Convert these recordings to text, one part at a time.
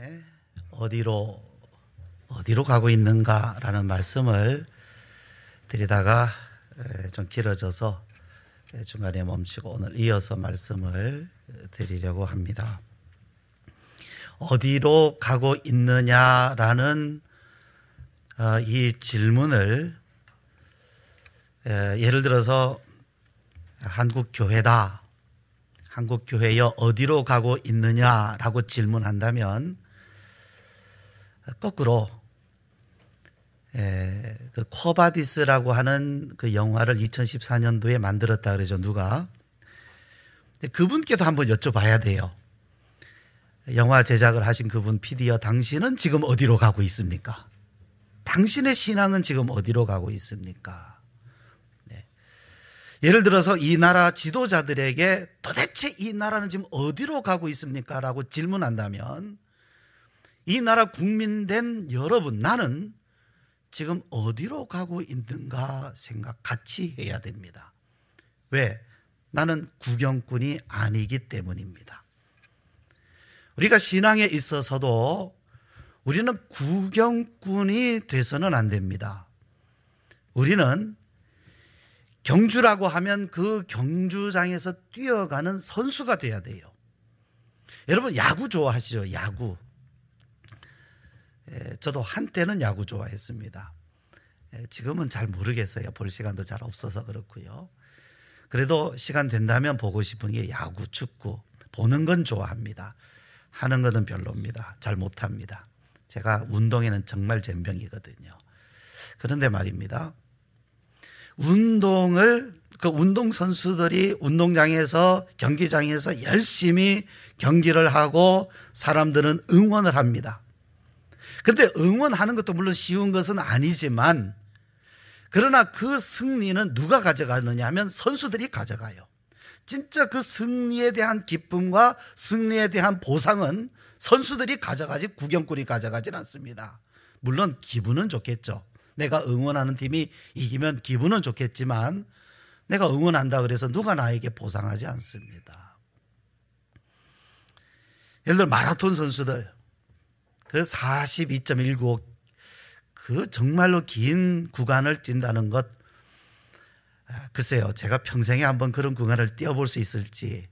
시간에 어디로 가고 있는가라는 말씀을 드리다가 좀 길어져서 중간에 멈추고 오늘 이어서 말씀을 드리려고 합니다. 어디로 가고 있느냐라는 이 질문을 예를 들어서 한국교회다, 한국교회여 어디로 가고 있느냐라고 질문한다면 거꾸로 그 쿼바디스라고 하는 그 영화를 2014년도에 만들었다 그러죠. 누가? 그분께도 한번 여쭤봐야 돼요. 영화 제작을 하신 그분 PD여, 당신은 지금 어디로 가고 있습니까? 당신의 신앙은 지금 어디로 가고 있습니까? 네. 예를 들어서 이 나라 지도자들에게 도대체 이 나라는 지금 어디로 가고 있습니까? 라고 질문한다면 이 나라 국민 된 여러분, 나는 지금 어디로 가고 있는가 생각 같이 해야 됩니다. 왜? 나는 구경꾼이 아니기 때문입니다. 우리가 신앙에 있어서도 우리는 구경꾼이 돼서는 안 됩니다. 우리는 경주라고 하면 그 경주장에서 뛰어가는 선수가 돼야 돼요. 여러분 야구 좋아하시죠? 야구. 저도 한때는 야구 좋아했습니다. 지금은 잘 모르겠어요. 볼 시간도 잘 없어서 그렇고요. 그래도 시간 된다면 보고 싶은 게 야구, 축구. 보는 건 좋아합니다. 하는 거는 별로입니다. 잘 못합니다. 제가 운동에는 정말 젬병이거든요. 그런데 말입니다. 그 운동선수들이 운동장에서, 경기장에서 열심히 경기를 하고 사람들은 응원을 합니다. 근데 응원하는 것도 물론 쉬운 것은 아니지만, 그러나 그 승리는 누가 가져가느냐 하면 선수들이 가져가요. 진짜 그 승리에 대한 기쁨과 승리에 대한 보상은 선수들이 가져가지 구경꾼이 가져가진 않습니다. 물론 기분은 좋겠죠. 내가 응원하는 팀이 이기면 기분은 좋겠지만 내가 응원한다 그래서 누가 나에게 보상하지 않습니다. 예를 들어 마라톤 선수들, 그 42.195 그 정말로 긴 구간을 뛴다는 것, 글쎄요, 제가 평생에 한번 그런 구간을 뛰어볼 수 있을지,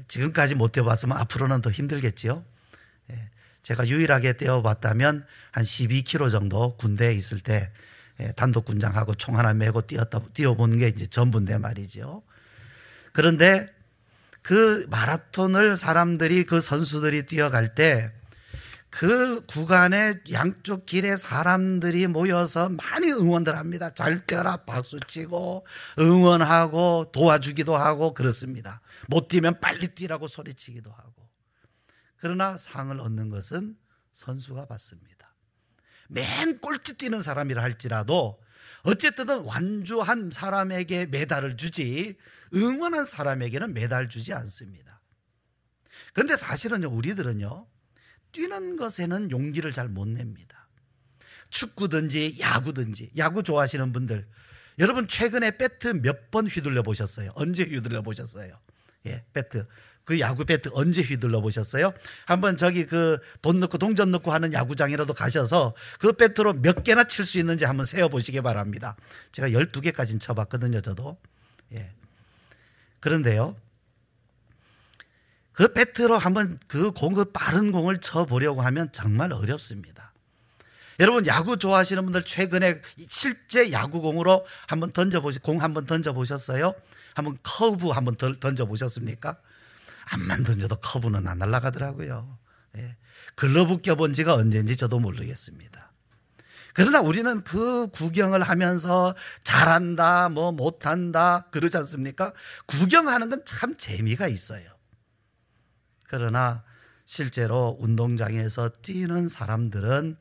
지금까지 못 뛰어봤으면 앞으로는 더 힘들겠지요. 제가 유일하게 뛰어봤다면 한 12km 정도 군대에 있을 때 단독군장하고 총 하나 메고 뛰어본 게 이제 전부인데 말이죠. 그런데 그 마라톤을 사람들이, 그 선수들이 뛰어갈 때 그 구간에 양쪽 길에 사람들이 모여서 많이 응원들 합니다. 잘 뛰어라 박수치고 응원하고 도와주기도 하고 그렇습니다. 못 뛰면 빨리 뛰라고 소리치기도 하고. 그러나 상을 얻는 것은 선수가 받습니다. 맨 꼴찌 뛰는 사람이라 할지라도 어쨌든 완주한 사람에게 메달을 주지 응원한 사람에게는 메달 주지 않습니다. 그런데 사실은요, 우리들은요 뛰는 것에는 용기를 잘 못 냅니다. 축구든지 야구든지, 야구 좋아하시는 분들, 여러분 최근에 배트 몇 번 휘둘러 보셨어요? 언제 휘둘러 보셨어요? 배트, 그 야구 배트 언제 휘둘러 보셨어요? 한번 저기 그 돈 넣고 동전 넣고 하는 야구장이라도 가셔서 그 배트로 몇 개나 칠 수 있는지 한번 세어 보시기 바랍니다. 제가 12개까지는 쳐봤거든요, 저도. 그런데요, 그 배트로 한번 그 빠른 공을 쳐보려고 하면 정말 어렵습니다. 여러분 야구 좋아하시는 분들 최근에 실제 야구공으로 한번 공 한번 던져보셨어요? 한번 커브 한번 던져보셨습니까? 암만 던져도 커브는 안 날아가더라고요. 글러브 껴본 지가 언제인지 저도 모르겠습니다. 그러나 우리는 그 구경을 하면서 잘한다, 뭐 못한다 그러지 않습니까? 구경하는 건 참 재미가 있어요. 그러나 실제로 운동장에서 뛰는 사람들은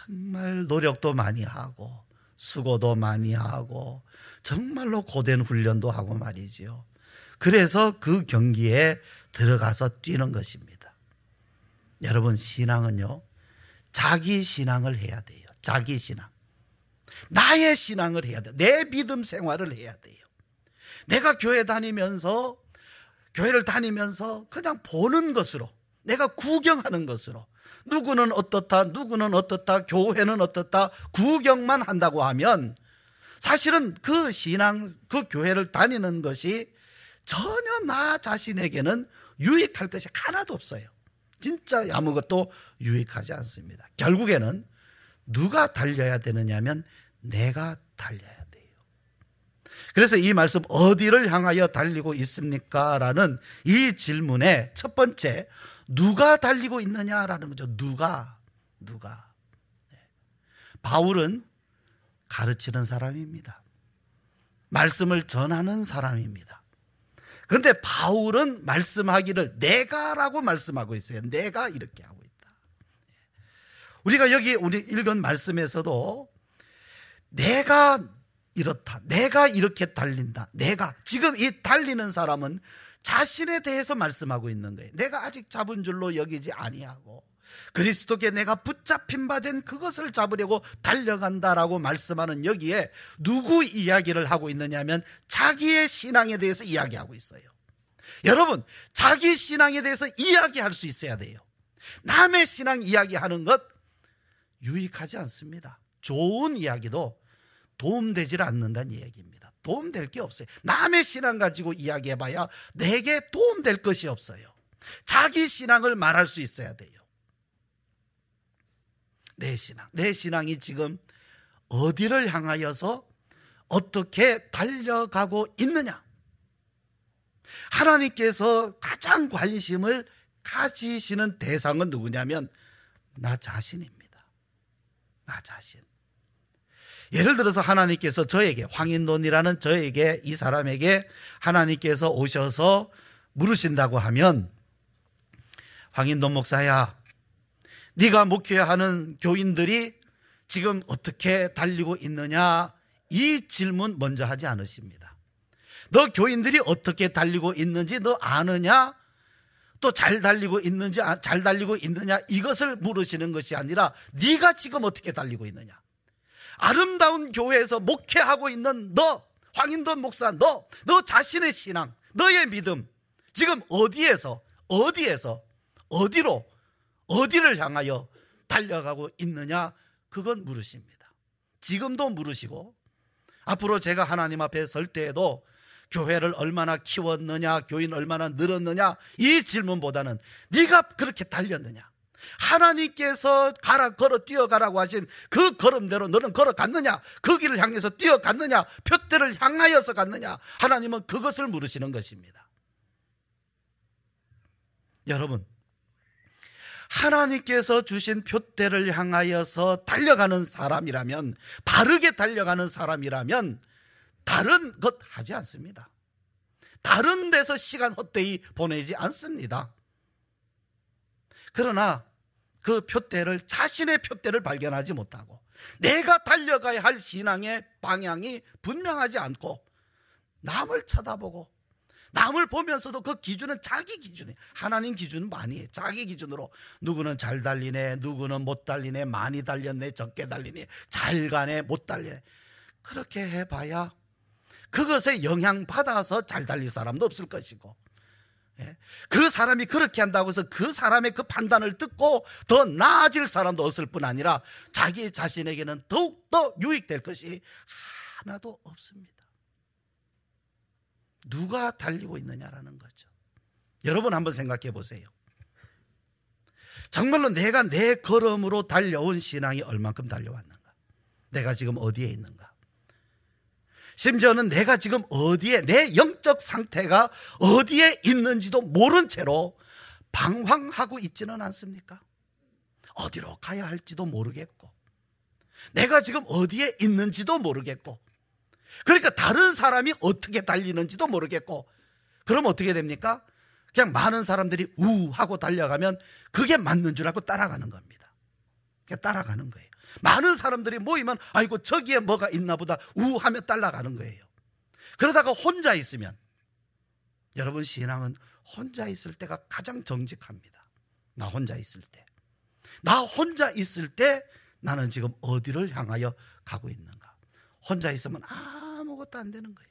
정말 노력도 많이 하고 수고도 많이 하고 정말로 고된 훈련도 하고 말이지요. 그래서 그 경기에 들어가서 뛰는 것입니다. 여러분, 신앙은요, 자기 신앙을 해야 돼요. 자기 신앙. 나의 신앙을 해야 돼요. 내 믿음 생활을 해야 돼요. 내가 교회를 다니면서 그냥 보는 것으로 내가 구경하는 것으로, 누구는 어떻다, 누구는 어떻다, 교회는 어떻다, 구경만 한다고 하면 사실은 그 신앙, 그 교회를 다니는 것이 전혀 나 자신에게는 유익할 것이 하나도 없어요. 진짜 아무것도 유익하지 않습니다. 결국에는 누가 달려야 되느냐면 내가 달려야 돼요. 그래서 이 말씀, 어디를 향하여 달리고 있습니까? 라는 이 질문의 첫 번째, 누가 달리고 있느냐라는 거죠. 누가. 바울은 가르치는 사람입니다. 말씀을 전하는 사람입니다. 그런데 바울은 말씀하기를 내가라고 말씀하고 있어요. 내가 이렇게 하고 있다. 우리가 여기 우리 읽은 말씀에서도 내가 이렇다, 내가 이렇게 달린다, 내가, 지금 이 달리는 사람은 자신에 대해서 말씀하고 있는 거예요. 내가 아직 잡은 줄로 여기지 아니하고 그리스도께 내가 붙잡힌 바 된 그것을 잡으려고 달려간다라고 말씀하는 여기에 누구 이야기를 하고 있느냐면 자기의 신앙에 대해서 이야기하고 있어요. 여러분, 자기 신앙에 대해서 이야기할 수 있어야 돼요. 남의 신앙 이야기하는 것 유익하지 않습니다. 좋은 이야기도 도움되질 않는다는 이야기입니다. 도움될 게 없어요. 남의 신앙 가지고 이야기해봐야 내게 도움될 것이 없어요. 자기 신앙을 말할 수 있어야 돼요. 내 신앙이 지금 어디를 향하여서 어떻게 달려가고 있느냐. 하나님께서 가장 관심을 가지시는 대상은 누구냐면 나 자신입니다. 나 자신. 예를 들어서 하나님께서 저에게, 황인돈이라는 저에게, 이 사람에게 하나님께서 오셔서 물으신다고 하면, 황인돈 목사야, 네가 목회하는 교인들이 지금 어떻게 달리고 있느냐, 이 질문 먼저 하지 않으십니다. 너 교인들이 어떻게 달리고 있는지 너 아느냐? 또 잘 달리고 있는지, 잘 달리고 있느냐, 이것을 물으시는 것이 아니라 네가 지금 어떻게 달리고 있느냐. 아름다운 교회에서 목회하고 있는 너, 황인돈 목사, 너 자신의 신앙, 너의 믿음 지금 어디에서 어디로, 어디를 향하여 달려가고 있느냐, 그건 물으십니다. 지금도 물으시고 앞으로 제가 하나님 앞에 설 때에도 교회를 얼마나 키웠느냐, 교인 얼마나 늘었느냐, 이 질문보다는 네가 그렇게 달렸느냐, 하나님께서 걸어 뛰어가라고 하신 그 걸음대로 너는 걸어갔느냐, 그 길을 향해서 뛰어갔느냐, 표대를 향하여서 갔느냐, 하나님은 그것을 물으시는 것입니다. 여러분, 하나님께서 주신 표대를 향하여서 달려가는 사람이라면, 바르게 달려가는 사람이라면 다른 것 하지 않습니다. 다른 데서 시간 헛되이 보내지 않습니다. 그러나 그 표대를, 자신의 표대를 발견하지 못하고 내가 달려가야 할 신앙의 방향이 분명하지 않고 남을 쳐다보고, 남을 보면서도 그 기준은 자기 기준이에요. 하나님 기준은 아니에요. 자기 기준으로 누구는 잘 달리네, 누구는 못 달리네, 많이 달렸네, 적게 달리네, 잘 가네, 못 달리네. 그렇게 해봐야 그것에 영향받아서 잘 달릴 사람도 없을 것이고, 그 사람이 그렇게 한다고 해서 그 사람의 그 판단을 듣고 더 나아질 사람도 없을 뿐 아니라 자기 자신에게는 더욱더 유익될 것이 하나도 없습니다. 누가 달리고 있느냐라는 거죠. 여러분 한번 생각해 보세요. 정말로 내가 내 걸음으로 달려온 신앙이 얼만큼 달려왔는가, 내가 지금 어디에 있는가, 심지어는 내가 지금 어디에, 내 영적 상태가 어디에 있는지도 모른 채로 방황하고 있지는 않습니까? 어디로 가야 할지도 모르겠고, 내가 지금 어디에 있는지도 모르겠고, 그러니까 다른 사람이 어떻게 달리는지도 모르겠고, 그럼 어떻게 됩니까? 그냥 많은 사람들이 우 하고 달려가면 그게 맞는 줄 알고 따라가는 겁니다. 그냥 따라가는 거예요. 많은 사람들이 모이면 아이고 저기에 뭐가 있나 보다 우 하며 따라가는 거예요. 그러다가 혼자 있으면, 여러분 신앙은 혼자 있을 때가 가장 정직합니다. 나 혼자 있을 때 나는 지금 어디를 향하여 가고 있는가. 혼자 있으면 아무것도 안 되는 거예요.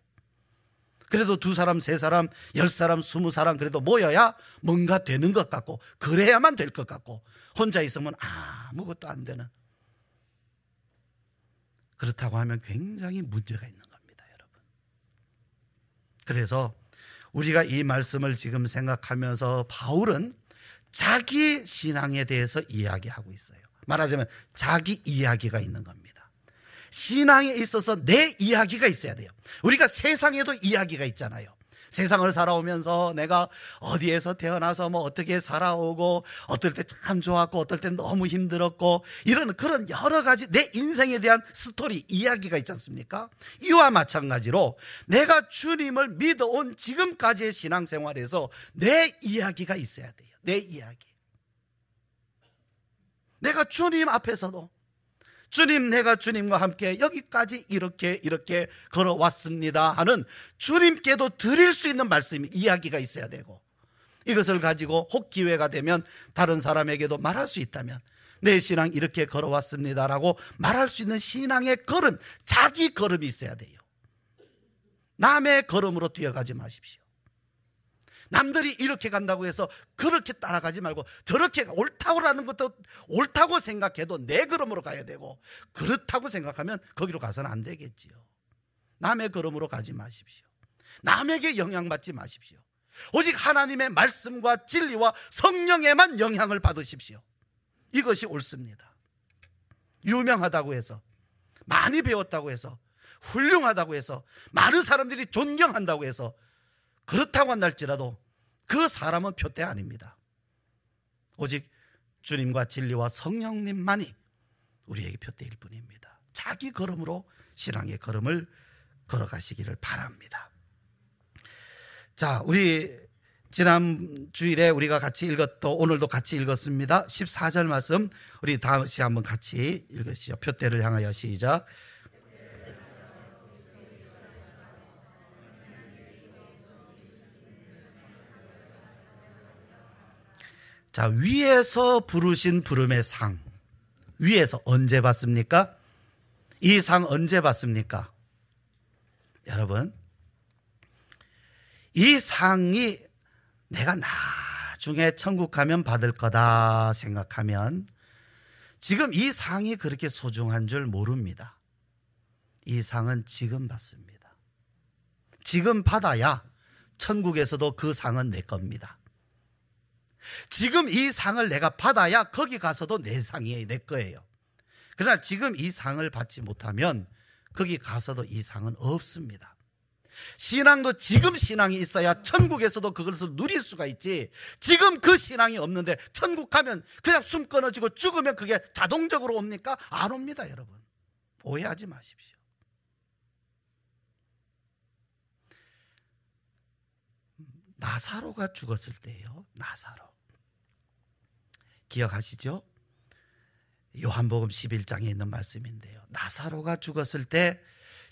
그래도 2사람, 3사람, 10사람, 20사람 그래도 모여야 뭔가 되는 것 같고, 그래야만 될 것 같고, 혼자 있으면 아무것도 안 되는, 그렇다고 하면 굉장히 문제가 있는 겁니다, 여러분. 그래서 우리가 이 말씀을 지금 생각하면서 바울은 자기 신앙에 대해서 이야기하고 있어요. 말하자면 자기 이야기가 있는 겁니다. 신앙에 있어서 내 이야기가 있어야 돼요. 우리가 세상에도 이야기가 있잖아요. 세상을 살아오면서 내가 어디에서 태어나서 뭐 어떻게 살아오고, 어떨 때 참 좋았고 어떨 때 너무 힘들었고, 이런 그런 여러 가지 내 인생에 대한 스토리, 이야기가 있지 않습니까? 이와 마찬가지로 내가 주님을 믿어온 지금까지의 신앙생활에서 내 이야기가 있어야 돼요. 내 이야기. 내가 주님 앞에서도 주님, 내가 주님과 함께 여기까지 이렇게 걸어왔습니다 하는 주님께도 드릴 수 있는 말씀이, 이야기가 있어야 되고, 이것을 가지고 혹 기회가 되면 다른 사람에게도 말할 수 있다면 내 신앙 이렇게 걸어왔습니다라고 말할 수 있는 신앙의 걸음, 자기 걸음이 있어야 돼요. 남의 걸음으로 뛰어가지 마십시오. 남들이 이렇게 간다고 해서 그렇게 따라가지 말고, 저렇게 옳다고라는 것도 옳다고 생각해도 내 걸음으로 가야 되고, 그렇다고 생각하면 거기로 가서는 안 되겠지요. 남의 걸음으로 가지 마십시오. 남에게 영향받지 마십시오. 오직 하나님의 말씀과 진리와 성령에만 영향을 받으십시오. 이것이 옳습니다. 유명하다고 해서, 많이 배웠다고 해서, 훌륭하다고 해서, 많은 사람들이 존경한다고 해서 그렇다고 한달지라도 그 사람은 표대 아닙니다. 오직 주님과 진리와 성령님만이 우리에게 표대일 뿐입니다. 자기 걸음으로 신앙의 걸음을 걸어가시기를 바랍니다. 자, 우리 지난 주일에 우리가 같이 읽었던, 오늘도 같이 읽었습니다. 14절 말씀 우리 다시 한번 같이 읽으시죠. 표대를 향하여 시작. 자, 위에서 부르신 부름의 상, 위에서 언제 받습니까? 이 상 언제 받습니까? 여러분, 이 상이 내가 나중에 천국 가면 받을 거다 생각하면 지금 이 상이 그렇게 소중한 줄 모릅니다. 이 상은 지금 받습니다. 지금 받아야 천국에서도 그 상은 내 겁니다. 지금 이 상을 내가 받아야 거기 가서도 내 상이 내 거예요. 그러나 지금 이 상을 받지 못하면 거기 가서도 이 상은 없습니다. 신앙도 지금 신앙이 있어야 천국에서도 그것을 누릴 수가 있지, 지금 그 신앙이 없는데 천국 가면 그냥 숨 끊어지고 죽으면 그게 자동적으로 옵니까? 안 옵니다, 여러분. 오해하지 마십시오. 나사로가 죽었을 때예요. 나사로 기억하시죠? 요한복음 11장에 있는 말씀인데요. 나사로가 죽었을 때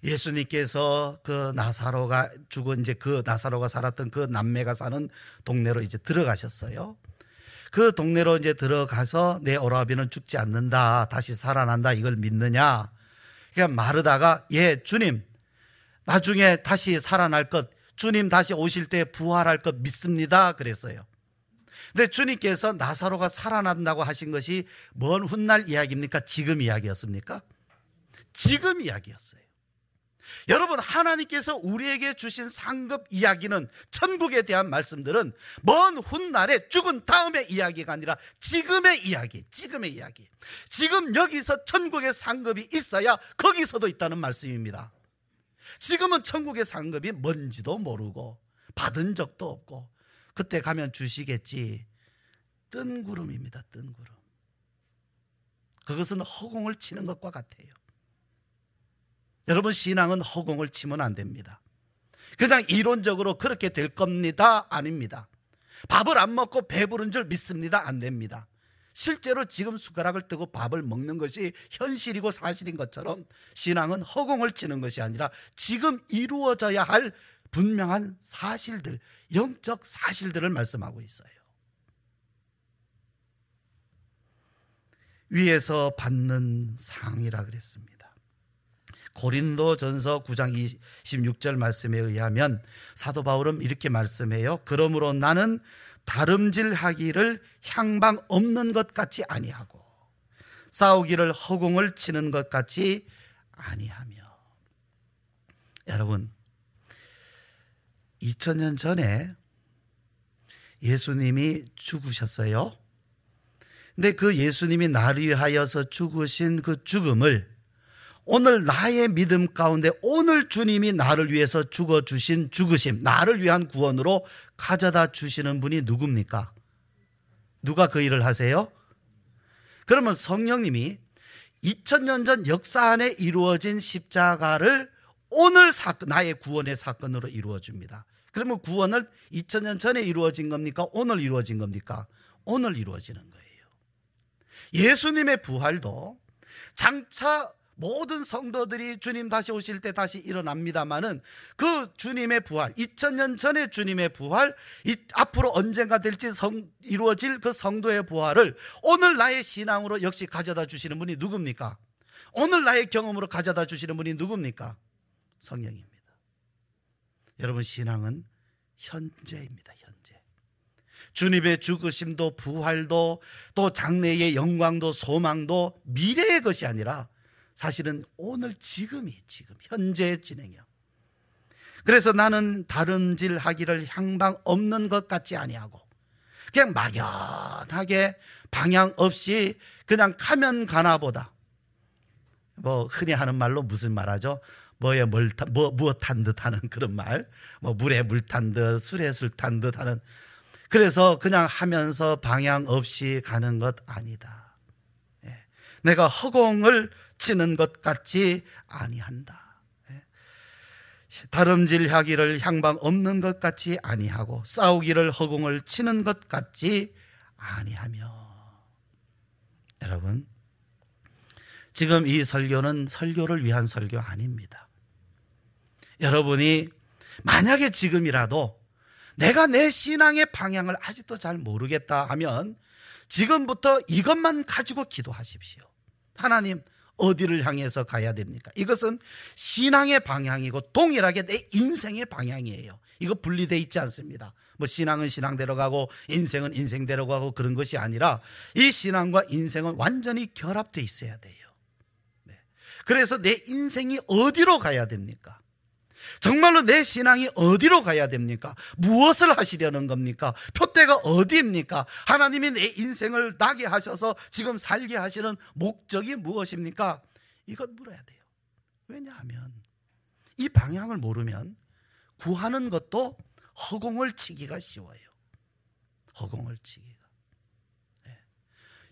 예수님께서 그 나사로가 죽은, 이제 그 나사로가 살았던 그 남매가 사는 동네로 이제 들어가셨어요. 그 동네로 이제 들어가서 내 오라비는 죽지 않는다, 다시 살아난다, 이걸 믿느냐? 그러니까 마르다가, 예, 주님, 나중에 다시 살아날 것, 주님 다시 오실 때 부활할 것 믿습니다, 그랬어요. 근데 주님께서 나사로가 살아난다고 하신 것이 먼 훗날 이야기입니까? 지금 이야기였습니까? 지금 이야기였어요. 여러분, 하나님께서 우리에게 주신 상급 이야기는, 천국에 대한 말씀들은 먼 훗날에 죽은 다음의 이야기가 아니라 지금의 이야기, 지금의 이야기. 지금 여기서 천국의 상급이 있어야 거기서도 있다는 말씀입니다. 지금은 천국의 상급이 뭔지도 모르고 받은 적도 없고, 그때 가면 주시겠지. 뜬구름입니다. 뜬구름. 그것은 허공을 치는 것과 같아요. 여러분, 신앙은 허공을 치면 안 됩니다. 그냥 이론적으로 그렇게 될 겁니다, 아닙니다. 밥을 안 먹고 배부른 줄 믿습니다, 안 됩니다. 실제로 지금 숟가락을 뜨고 밥을 먹는 것이 현실이고 사실인 것처럼 신앙은 허공을 치는 것이 아니라 지금 이루어져야 할 분명한 사실들, 영적 사실들을 말씀하고 있어요. 위에서 받는 상이라 그랬습니다. 고린도전서 9장 26절 말씀에 의하면 사도 바울은 이렇게 말씀해요. 그러므로 나는 다름질하기를 향방 없는 것 같이 아니하고 싸우기를 허공을 치는 것 같이 아니하며. 여러분, 2000년 전에 예수님이 죽으셨어요. 근데 그 예수님이 나를 위하여서 죽으신 그 죽음을 오늘 나의 믿음 가운데 오늘 주님이 나를 위해서 죽어주신 죽으심, 나를 위한 구원으로 가져다 주시는 분이 누굽니까? 누가 그 일을 하세요? 그러면 성령님이 2000년 전 역사 안에 이루어진 십자가를 오늘 사건, 나의 구원의 사건으로 이루어줍니다. 그러면 구원을 2000년 전에 이루어진 겁니까? 오늘 이루어진 겁니까? 오늘 이루어지는 거예요. 예수님의 부활도 장차 모든 성도들이 주님 다시 오실 때 다시 일어납니다마는 그 주님의 부활, 2000년 전의 주님의 부활, 앞으로 언젠가 될지 이루어질 그 성도의 부활을 오늘 나의 신앙으로 역시 가져다 주시는 분이 누굽니까? 오늘 나의 경험으로 가져다 주시는 분이 누굽니까? 성령입니다. 여러분, 신앙은 현재입니다. 현재. 주님의 죽으심도 부활도 또 장래의 영광도 소망도 미래의 것이 아니라 사실은 오늘 지금 현재의 진행이요. 그래서 나는 다름질하기를 향방 없는 것 같지 아니하고 그냥 막연하게 방향 없이 그냥 가면 가나보다. 뭐 흔히 하는 말로 무슨 말하죠? 무엇 탄 듯 하는 그런 말, 물에 물 탄 듯, 술에 술 탄 듯 하는. 그래서 그냥 하면서 방향 없이 가는 것 아니다. 내가 허공을 치는 것 같지 아니한다. 다름질하기를 향방 없는 것 같지 아니하고 싸우기를 허공을 치는 것 같지 아니하며. 여러분, 지금 이 설교는 설교를 위한 설교 아닙니다. 여러분이 만약에 지금이라도 내가 내 신앙의 방향을 아직도 잘 모르겠다 하면 지금부터 이것만 가지고 기도하십시오. 하나님, 어디를 향해서 가야 됩니까? 이것은 신앙의 방향이고 동일하게 내 인생의 방향이에요. 이거 분리되어 있지 않습니다. 신앙은 신앙대로 가고 인생은 인생대로 가고 그런 것이 아니라 이 신앙과 인생은 완전히 결합되어 있어야 돼요. 그래서 내 인생이 어디로 가야 됩니까? 정말로 내 신앙이 어디로 가야 됩니까? 무엇을 하시려는 겁니까? 표대가 어디입니까? 하나님이 내 인생을 나게 하셔서 지금 살게 하시는 목적이 무엇입니까? 이것 물어야 돼요. 왜냐하면 이 방향을 모르면 구하는 것도 허공을 치기가 쉬워요. 허공을 치기가.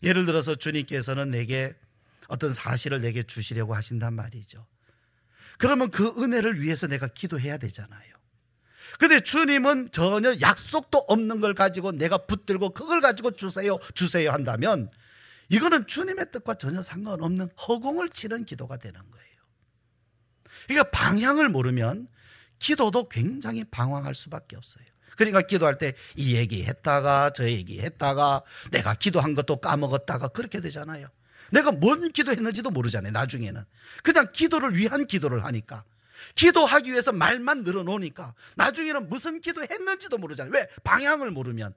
예를 들어서 주님께서는 내게 어떤 사실을 내게 주시려고 하신단 말이죠. 그러면 그 은혜를 위해서 내가 기도해야 되잖아요. 근데 주님은 전혀 약속도 없는 걸 가지고 내가 붙들고 그걸 가지고 주세요 한다면 이거는 주님의 뜻과 전혀 상관없는 허공을 치는 기도가 되는 거예요. 그러니까 방향을 모르면 기도도 굉장히 방황할 수밖에 없어요. 그러니까 기도할 때 이 얘기했다가 저 얘기했다가 내가 기도한 것도 까먹었다가 그렇게 되잖아요. 내가 뭔 기도했는지도 모르잖아요. 나중에는 그냥 기도를 위한 기도를 하니까, 기도하기 위해서 말만 늘어놓으니까 나중에는 무슨 기도했는지도 모르잖아요. 왜? 방향을 모르면.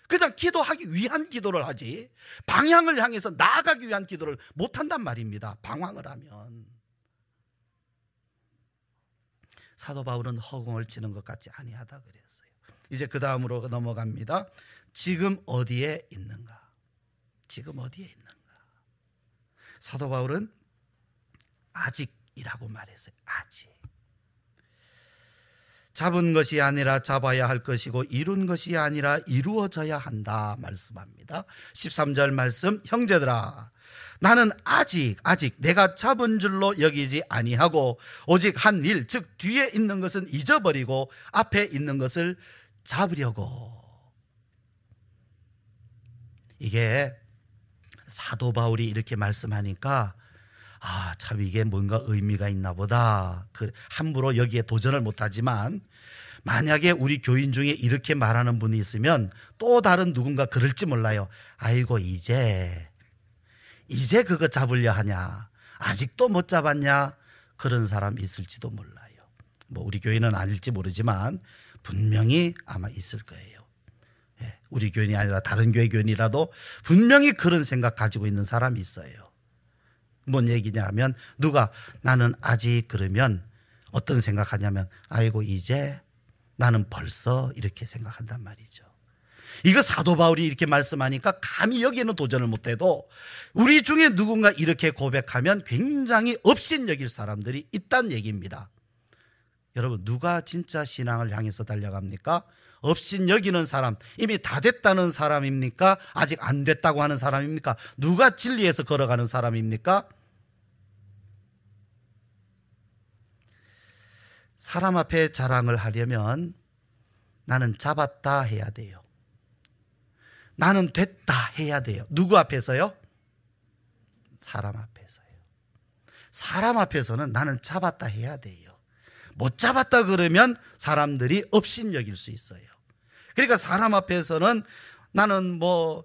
그냥 기도하기 위한 기도를 하지 방향을 향해서 나아가기 위한 기도를 못한단 말입니다. 방황을 하면. 사도 바울은 허공을 치는 것 같지 아니하다 그랬어요. 이제 그 다음으로 넘어갑니다. 지금 어디에 있는가? 지금 어디에 있는가? 사도 바울은 아직이라고 말했어요. 아직. 잡은 것이 아니라 잡아야 할 것이고 이룬 것이 아니라 이루어져야 한다 말씀합니다. 13절 말씀, 형제들아 나는 아직 내가 잡은 줄로 여기지 아니하고 오직 한 일, 즉 뒤에 있는 것은 잊어버리고 앞에 있는 것을 잡으려고. 이게 사도 바울이 이렇게 말씀하니까 참 이게 뭔가 의미가 있나 보다. 함부로 여기에 도전을 못하지만 만약에 우리 교인 중에 이렇게 말하는 분이 있으면 또 다른 누군가 그럴지 몰라요. 아이고 이제 그거 잡으려 하냐, 아직도 못 잡았냐, 그런 사람 있을지도 몰라요. 뭐 우리 교회는 아닐지 모르지만 분명히 아마 있을 거예요. 예, 우리 교인이 아니라 다른 교회 교인이라도 분명히 그런 생각 가지고 있는 사람이 있어요. 뭔 얘기냐 하면 누가 나는 아직 그러면 어떤 생각하냐면 아이고 이제 나는 벌써 이렇게 생각한단 말이죠. 이거 사도 바울이 이렇게 말씀하니까 감히 여기에는 도전을 못해도 우리 중에 누군가 이렇게 고백하면 굉장히 업신여길 사람들이 있다는 얘기입니다. 여러분 누가 진짜 신앙을 향해서 달려갑니까? 업신여기는 사람, 이미 다 됐다는 사람입니까? 아직 안 됐다고 하는 사람입니까? 누가 진리에서 걸어가는 사람입니까? 사람 앞에 자랑을 하려면 나는 잡았다 해야 돼요. 나는 됐다 해야 돼요. 누구 앞에서요? 사람 앞에서요. 사람 앞에서는 나는 잡았다 해야 돼요. 못 잡았다 그러면 사람들이 업신여길 수 있어요. 그러니까 사람 앞에서는 나는 뭐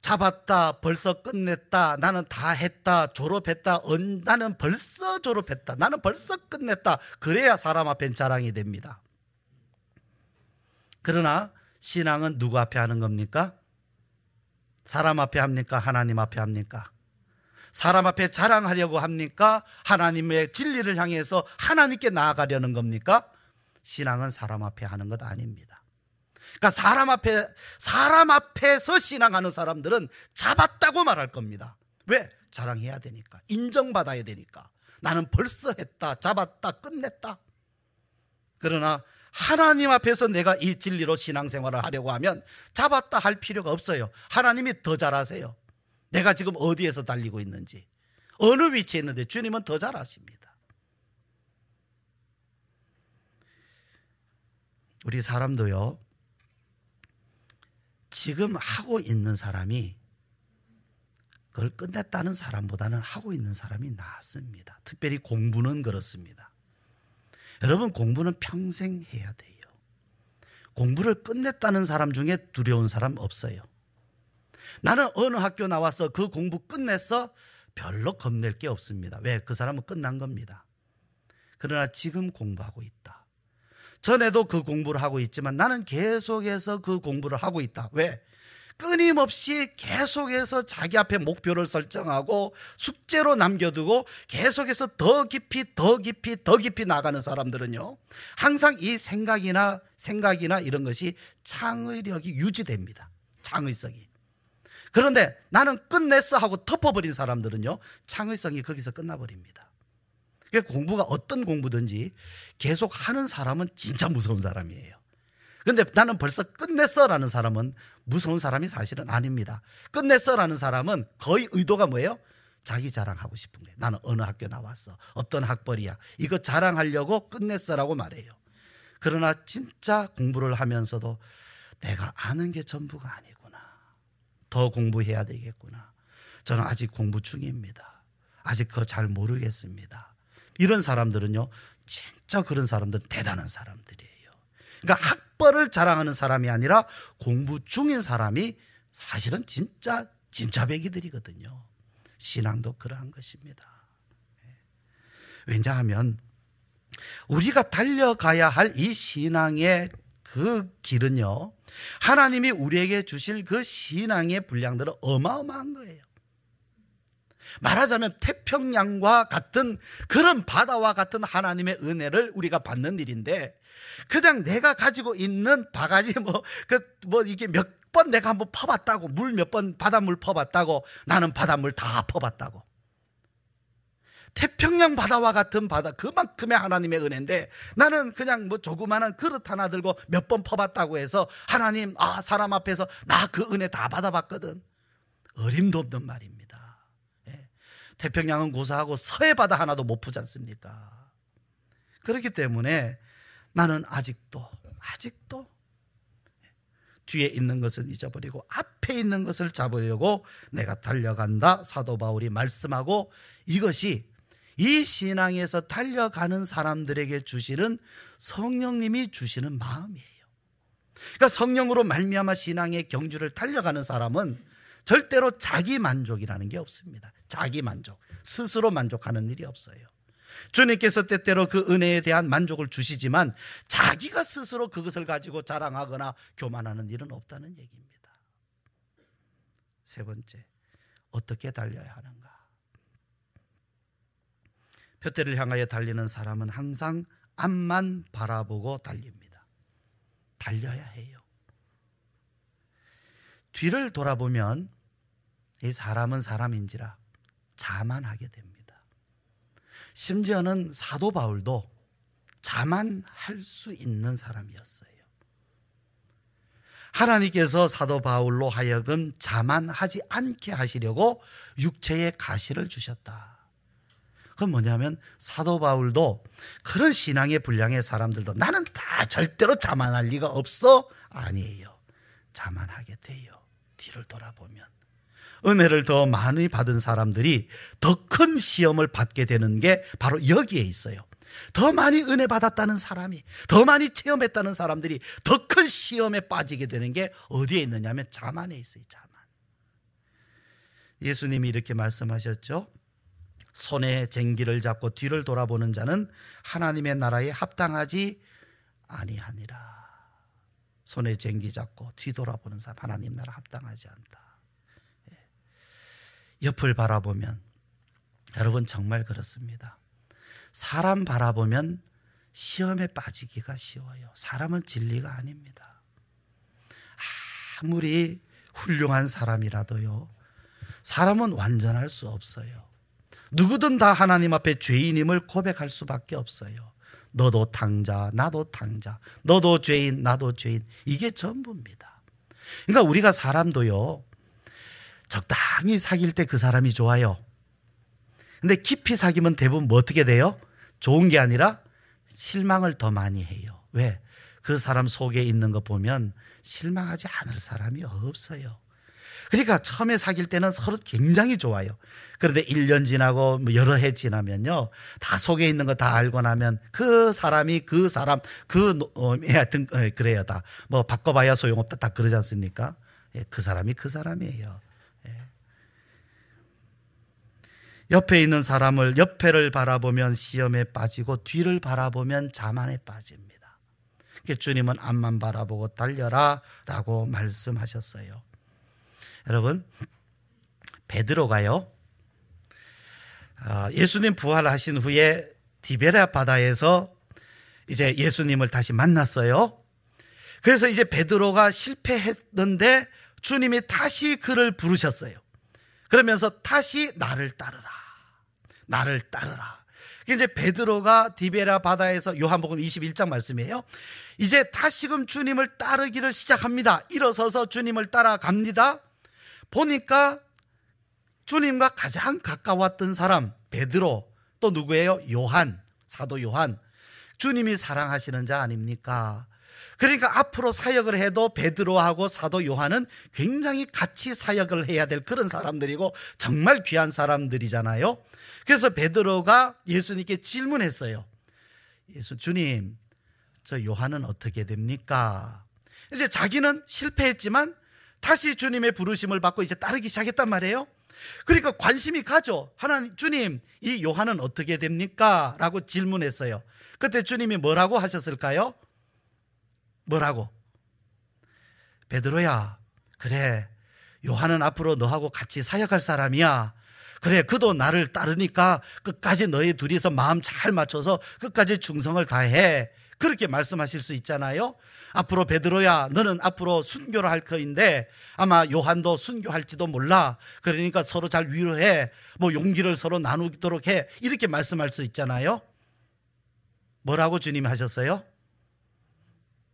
잡았다, 벌써 끝냈다, 나는 다 했다, 졸업했다, 나는 벌써 졸업했다, 나는 벌써 끝냈다, 그래야 사람 앞엔 자랑이 됩니다. 그러나 신앙은 누구 앞에 하는 겁니까? 사람 앞에 합니까? 하나님 앞에 합니까? 사람 앞에 자랑하려고 합니까? 하나님의 진리를 향해서 하나님께 나아가려는 겁니까? 신앙은 사람 앞에 하는 것 아닙니다. 그러니까 사람 앞에서 신앙하는 사람들은 잡았다고 말할 겁니다. 왜? 자랑해야 되니까, 인정받아야 되니까. 나는 벌써 했다, 잡았다, 끝냈다. 그러나 하나님 앞에서 내가 이 진리로 신앙생활을 하려고 하면 잡았다 할 필요가 없어요. 하나님이 더 잘 아세요. 내가 지금 어디에서 달리고 있는지, 어느 위치에 있는데 주님은 더 잘 아십니다. 우리 사람도요, 지금 하고 있는 사람이 그걸 끝냈다는 사람보다는 하고 있는 사람이 낫습니다. 특별히 공부는 그렇습니다. 여러분 공부는 평생 해야 돼요. 공부를 끝냈다는 사람 중에 두려운 사람 없어요. 나는 어느 학교 나와서 그 공부 끝냈어? 별로 겁낼 게 없습니다. 왜? 그 사람은 끝난 겁니다. 그러나 지금 공부하고 있다. 전에도 그 공부를 하고 있지만 나는 계속해서 그 공부를 하고 있다. 왜? 끊임없이 계속해서 자기 앞에 목표를 설정하고 숙제로 남겨두고 계속해서 더 깊이 나가는 사람들은요, 항상 이 생각이나 이런 것이 창의력이 유지됩니다. 창의성이. 그런데 나는 끝냈어 하고 덮어버린 사람들은요, 창의성이 거기서 끝나버립니다. 그러니까 공부가 어떤 공부든지 계속 하는 사람은 진짜 무서운 사람이에요. 그런데 나는 벌써 끝냈어 라는 사람은 무서운 사람이 사실은 아닙니다. 끝냈어 라는 사람은 거의 의도가 뭐예요? 자기 자랑하고 싶은 거예요. 나는 어느 학교 나왔어, 어떤 학벌이야, 이거 자랑하려고 끝냈어 라고 말해요. 그러나 진짜 공부를 하면서도 내가 아는 게 전부가 아니구나, 더 공부해야 되겠구나, 저는 아직 공부 중입니다, 아직 그거 잘 모르겠습니다, 이런 사람들은요, 진짜 그런 사람들은 대단한 사람들이에요. 그러니까 학벌을 자랑하는 사람이 아니라 공부 중인 사람이 사실은 진짜 진짜배기들이거든요. 신앙도 그러한 것입니다. 왜냐하면 우리가 달려가야 할 이 신앙의 그 길은요, 하나님이 우리에게 주실 그 신앙의 분량들은 어마어마한 거예요. 말하자면 태평양과 같은 그런 바다와 같은 하나님의 은혜를 우리가 받는 일인데, 그냥 내가 가지고 있는 바가지 이게 몇 번 내가 한번 퍼봤다고, 물 몇 번 바닷물 퍼봤다고, 나는 바닷물 다 퍼봤다고. 태평양 바다와 같은 바다, 그만큼의 하나님의 은혜인데 나는 그냥 조그마한 그릇 하나 들고 몇 번 퍼봤다고 해서 하나님, 사람 앞에서 나 그 은혜 다 받아봤거든. 어림도 없는 말입니다. 태평양은 고사하고 서해 바다 하나도 못 푸지 않습니까? 그렇기 때문에 나는 아직도 뒤에 있는 것은 잊어버리고 앞에 있는 것을 잡으려고 내가 달려간다, 사도 바울이 말씀하고, 이것이 이 신앙에서 달려가는 사람들에게 주시는 성령님이 주시는 마음이에요. 그러니까 성령으로 말미암아 신앙의 경주를 달려가는 사람은 절대로 자기 만족이라는 게 없습니다. 자기 만족, 스스로 만족하는 일이 없어요. 주님께서 때때로 그 은혜에 대한 만족을 주시지만 자기가 스스로 그것을 가지고 자랑하거나 교만하는 일은 없다는 얘기입니다. 세 번째, 어떻게 달려야 하는가? 표대를 향하여 달리는 사람은 항상 앞만 바라보고 달립니다. 달려야 해요. 뒤를 돌아보면 이 사람은 사람인지라 자만하게 됩니다. 심지어는 사도 바울도 자만할 수 있는 사람이었어요. 하나님께서 사도 바울로 하여금 자만하지 않게 하시려고 육체의 가시를 주셨다. 그건 뭐냐면 사도 바울도 그런 신앙의 분량의 사람들도 나는 다 절대로 자만할 리가 없어, 아니에요. 자만하게 돼요. 뒤를 돌아보면 은혜를 더 많이 받은 사람들이 더 큰 시험을 받게 되는 게 바로 여기에 있어요. 더 많이 은혜 받았다는 사람이, 더 많이 체험했다는 사람들이 더 큰 시험에 빠지게 되는 게 어디에 있느냐면 자만에 있어요. 자만. 예수님이 이렇게 말씀하셨죠. 손에 쟁기를 잡고 뒤를 돌아보는 자는 하나님의 나라에 합당하지 아니하니라. 손에 쟁기 잡고 뒤돌아보는 사람 하나님 나라 합당하지 않다. 옆을 바라보면 여러분 정말 그렇습니다. 사람 바라보면 시험에 빠지기가 쉬워요. 사람은 진리가 아닙니다. 아무리 훌륭한 사람이라도요, 사람은 완전할 수 없어요. 누구든 다 하나님 앞에 죄인임을 고백할 수밖에 없어요. 너도 탕자, 나도 탕자, 너도 죄인, 나도 죄인, 이게 전부입니다. 그러니까 우리가 사람도요, 적당히 사귈 때 그 사람이 좋아요. 근데 깊이 사귀면 대부분 뭐 어떻게 돼요? 좋은 게 아니라 실망을 더 많이 해요. 왜? 그 사람 속에 있는 거 보면 실망하지 않을 사람이 없어요. 그러니까 처음에 사귈 때는 서로 굉장히 좋아요. 그런데 1년 지나고 여러 해 지나면요, 다 속에 있는 거 다 알고 나면 그 사람이 그 사람, 하여튼 그래요. 다 뭐 바꿔봐야 소용없다, 다 그러지 않습니까? 그 사람이 그 사람이에요. 옆에 있는 사람을, 옆에를 바라보면 시험에 빠지고 뒤를 바라보면 자만에 빠집니다. 주님은 앞만 바라보고 달려라 라고 말씀하셨어요. 여러분, 베드로가요, 예수님 부활하신 후에 디베랴 바다에서 이제 예수님을 다시 만났어요. 그래서 이제 베드로가 실패했는데 주님이 다시 그를 부르셨어요. 그러면서 다시 나를 따르라, 나를 따르라. 이제 베드로가 디베랴 바다에서, 요한복음 21장 말씀이에요. 이제 다시금 주님을 따르기를 시작합니다. 일어서서 주님을 따라갑니다. 보니까 주님과 가장 가까웠던 사람 베드로, 또 누구예요? 요한, 사도 요한. 주님이 사랑하시는 자 아닙니까? 그러니까 앞으로 사역을 해도 베드로하고 사도 요한은 굉장히 같이 사역을 해야 될 그런 사람들이고 정말 귀한 사람들이잖아요. 그래서 베드로가 예수님께 질문했어요. 주님, 저 요한은 어떻게 됩니까? 이제 자기는 실패했지만 다시 주님의 부르심을 받고 이제 따르기 시작했단 말이에요. 그러니까 관심이 가죠. 하나님, 주님, 이 요한은 어떻게 됩니까? 라고 질문했어요. 그때 주님이 뭐라고 하셨을까요? 뭐라고? 베드로야, 그래, 요한은 앞으로 너하고 같이 사역할 사람이야. 그래, 그도 나를 따르니까 끝까지 너희 둘이서 마음 잘 맞춰서 끝까지 충성을 다해. 그렇게 말씀하실 수 있잖아요. 앞으로 베드로야, 너는 앞으로 순교를 할 터인데 아마 요한도 순교할지도 몰라. 그러니까 서로 잘 위로해. 뭐 용기를 서로 나누도록 해. 이렇게 말씀할 수 있잖아요. 뭐라고 주님이 하셨어요?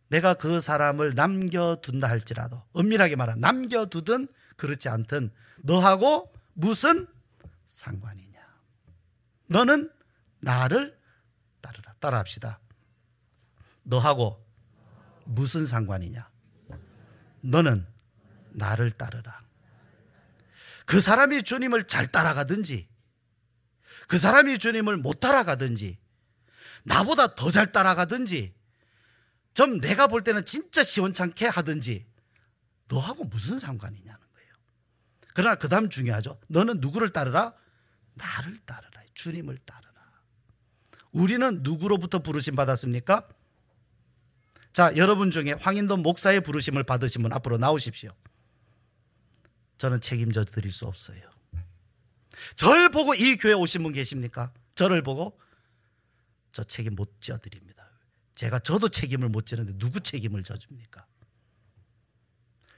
내가 그 사람을 남겨둔다 할지라도, 엄밀하게 말하면 남겨두든 그렇지 않든 너하고 무슨 상관이냐. 너는 나를 따르라. 따라합시다. 너하고 무슨 상관이냐. 너는 나를 따르라. 그 사람이 주님을 잘 따라가든지, 그 사람이 주님을 못 따라가든지, 나보다 더 잘 따라가든지, 좀 내가 볼 때는 진짜 시원찮게 하든지 너하고 무슨 상관이냐는 거예요. 그러나 그 다음 중요하죠. 너는 누구를 따르라? 나를 따르라. 주님을 따르라. 우리는 누구로부터 부르심 받았습니까? 자, 여러분 중에 황인돈 목사의 부르심을 받으신 분 앞으로 나오십시오. 저는 책임져 드릴 수 없어요. 저를 보고 이 교회 오신 분 계십니까? 저를 보고? 저 책임 못 져 드립니다. 저도 책임을 못 지는데 누구 책임을 져줍니까?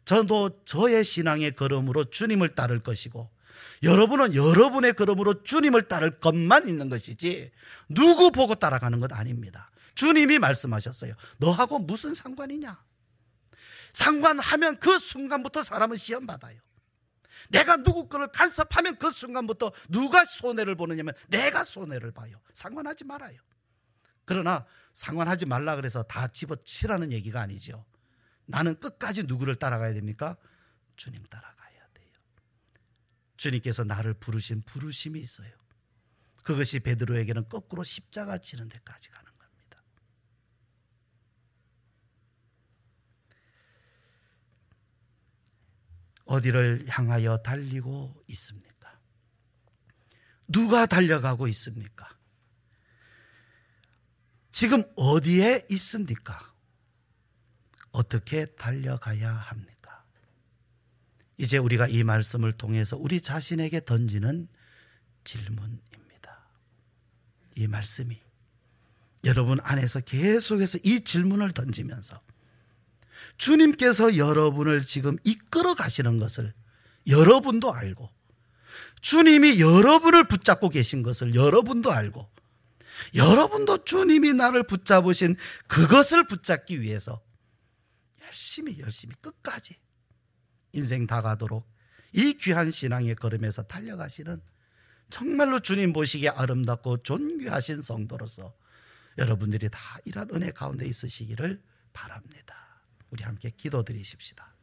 저도 저의 신앙의 걸음으로 주님을 따를 것이고, 여러분은 여러분의 걸음으로 주님을 따를 것만 있는 것이지 누구 보고 따라가는 것 아닙니다. 주님이 말씀하셨어요. 너하고 무슨 상관이냐? 상관하면 그 순간부터 사람은 시험받아요. 내가 누구 거를 간섭하면 그 순간부터 누가 손해를 보느냐면 내가 손해를 봐요. 상관하지 말아요. 그러나 상관하지 말라 그래서 다 집어치라는 얘기가 아니죠. 나는 끝까지 누구를 따라가야 됩니까? 주님 따라가야 돼요. 주님께서 나를 부르신 부르심이 있어요. 그것이 베드로에게는 거꾸로 십자가 지는 데까지 가는 겁니다. 어디를 향하여 달리고 있습니까? 누가 달려가고 있습니까? 지금 어디에 있습니까? 어떻게 달려가야 합니까? 이제 우리가 이 말씀을 통해서 우리 자신에게 던지는 질문입니다. 이 말씀이 여러분 안에서 계속해서 이 질문을 던지면서 주님께서 여러분을 지금 이끌어 가시는 것을 여러분도 알고, 주님이 여러분을 붙잡고 계신 것을 여러분도 알고, 여러분도 주님이 나를 붙잡으신 그것을 붙잡기 위해서 열심히 끝까지 인생 다 가도록 이 귀한 신앙의 걸음에서 달려가시는 정말로 주님 보시기에 아름답고 존귀하신 성도로서 여러분들이 다 이런 은혜 가운데 있으시기를 바랍니다. 우리 함께 기도드리십시다.